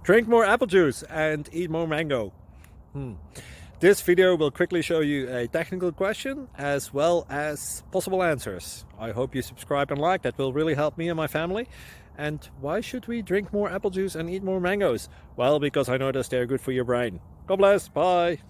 Drink more apple juice and eat more mango. This video will quickly show you a technical question as well as possible answers. I hope you subscribe and like, that will really help me and my family. And why should we drink more apple juice and eat more mangoes? Well, because I noticed they're good for your brain. God bless, bye!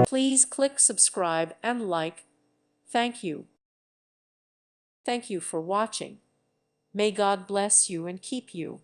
Please click subscribe and like. Thank you. Thank you for watching. May God bless you and keep you.